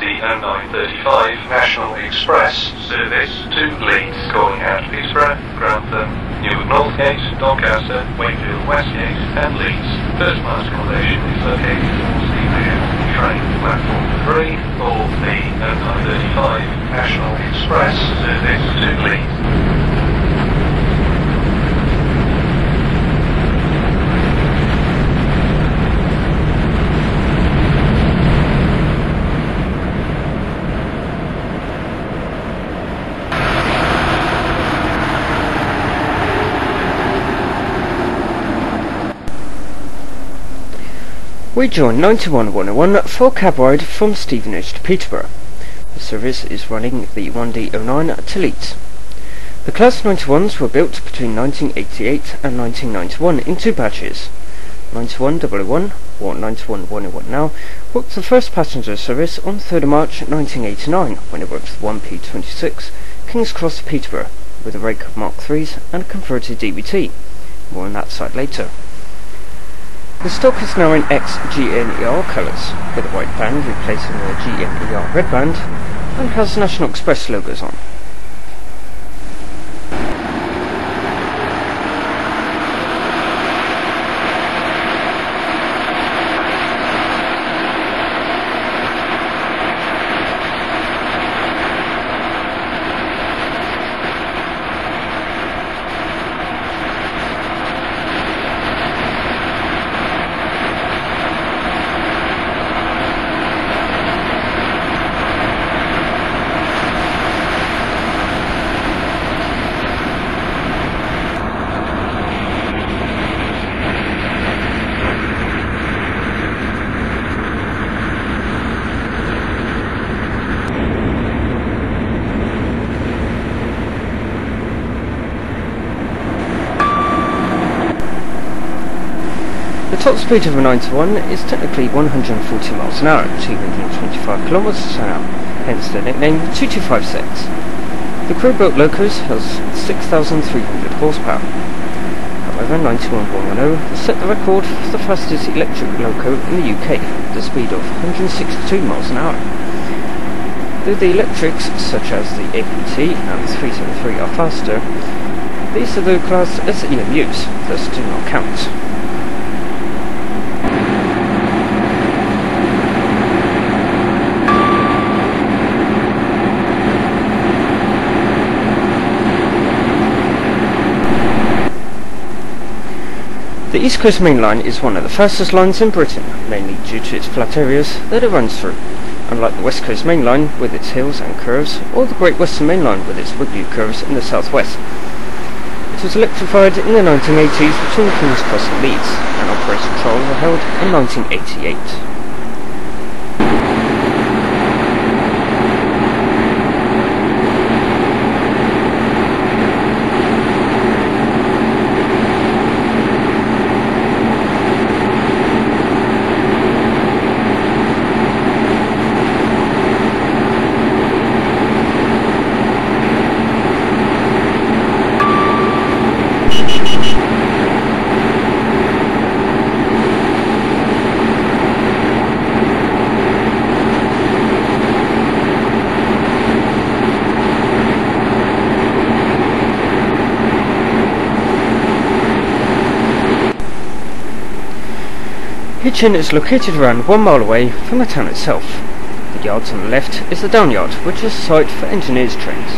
and 9:35 National Express service to Leeds, calling at Peterborough, Grantham, Newark Northgate, Doncaster, Wakefield Westgate and Leeds. First class accommodation is located on Stevenage train platform 3 or the and 9:35 National Express service to Leeds. We join 91-101 for Cabride from Stevenage to Peterborough. The service is running the 1D09 to Leeds. The Class 91s were built between 1988 and 1991 in two batches. 91-001, or 91-101 now, booked the first passenger service on 3rd of March 1989 when it worked the 1P26 King's Cross to Peterborough with a rake of Mark IIIs and a converted DBT. More on that side later. The stock is now in ex-GNER colours, with a white band replacing the GNER red band, and has National Express logos on. The top speed of a 91 is technically 140 miles an hour, 225 kilometers an hour, hence the nickname 225 sets. The crew-built locos has 6,300 horsepower. However, 91-110 has set the record for the fastest electric loco in the UK, at the speed of 162 miles an hour. Though the electrics, such as the APT and 373 are faster, these are though classed as EMUs, thus do not count. The East Coast Main Line is one of the fastest lines in Britain, mainly due to its flat areas that it runs through, unlike the West Coast Main Line with its hills and curves, or the Great Western Main Line with its woodview curves in the southwest. It was electrified in the 1980s between King's Cross and Leeds, and operational trials were held in 1988. Hitchin is located around 1 mile away from the town itself. The yard on the left is the down yard, which is a site for engineers' trains.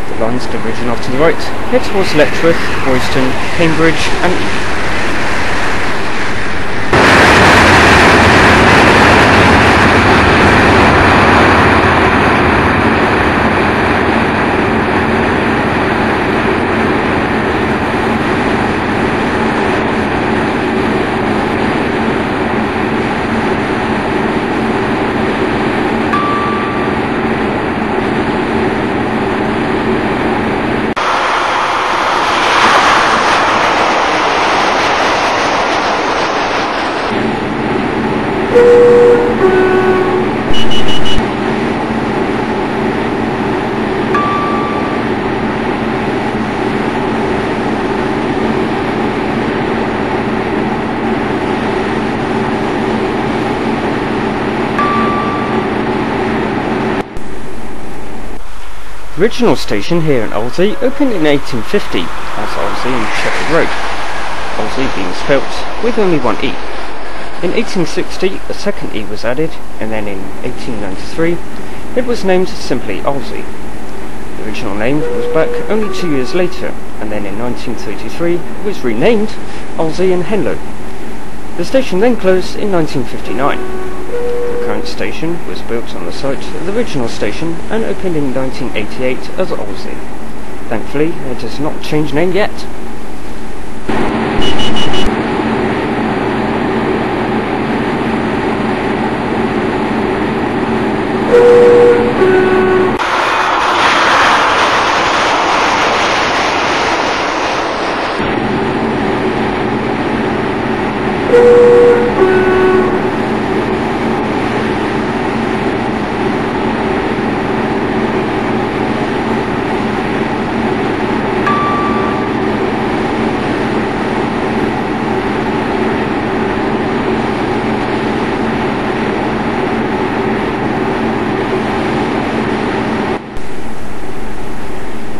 The lines diverging off to the right head towards Letchworth, Royston, Cambridge and Eton. The original station here in Arlesey opened in 1850 as Arlesey and Shepherd Road, Arlesey being spelt with only one E. In 1860 a second E was added, and then in 1893 it was named simply Arlesey. The original name was back only 2 years later, and then in 1933 it was renamed Arlesey and Henlow. The station then closed in 1959. The current station was built on the site of the original station and opened in 1988 as Arlesey. Thankfully it has not changed name yet.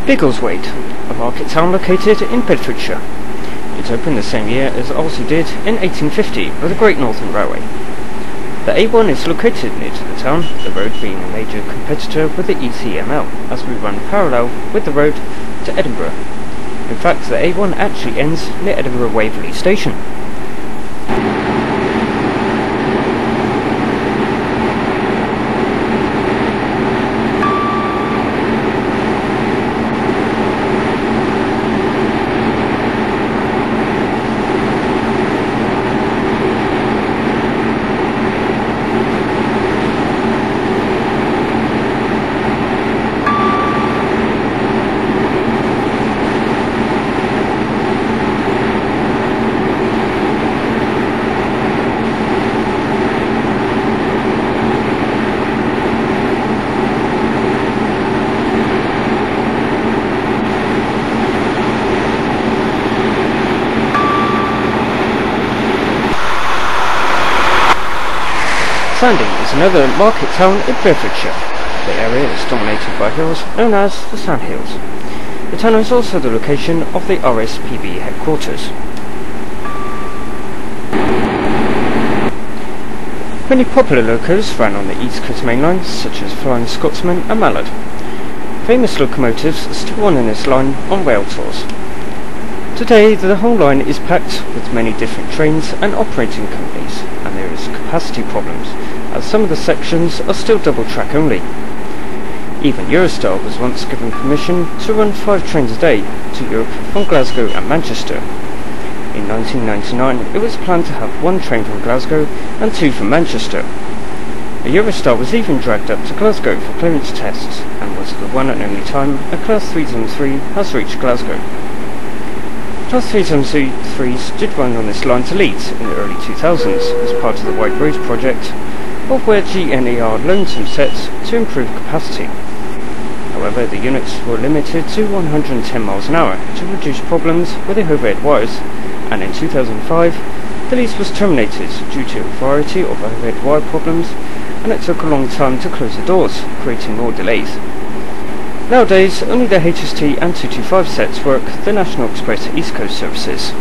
Biggleswade, a market town located in Bedfordshire. It opened the same year as Arlesey did in 1850 with the Great Northern Railway. The A1 is located near to the town, the road being a major competitor with the ECML, as we run parallel with the road to Edinburgh. In fact, the A1 actually ends near Edinburgh Waverley Station. Sandy is another market town in Bedfordshire. The area is dominated by hills known as the Sand Hills. The town is also the location of the RSPB headquarters. Many popular locos ran on the East Coast Main Line, such as Flying Scotsman and Mallard. Famous locomotives still run in this line on rail tours. Today the whole line is packed with many different trains and operating companies, and there is capacity problems, as some of the sections are still double track only. Even Eurostar was once given permission to run 5 trains a day to Europe from Glasgow and Manchester. In 1999 it was planned to have 1 train from Glasgow and 2 from Manchester. A Eurostar was even dragged up to Glasgow for clearance tests, and was the one and only time a Class 373 has reached Glasgow. Class 373s did run on this line to Leeds in the early 2000s as part of the White Road project, of where GNER loaned some sets to improve capacity. However, the units were limited to 110 miles an hour to reduce problems with the overhead wires, and in 2005 the lease was terminated due to a variety of overhead wire problems, and it took a long time to close the doors, creating more delays. Nowadays, only the HST and 225 sets work the National Express East Coast services.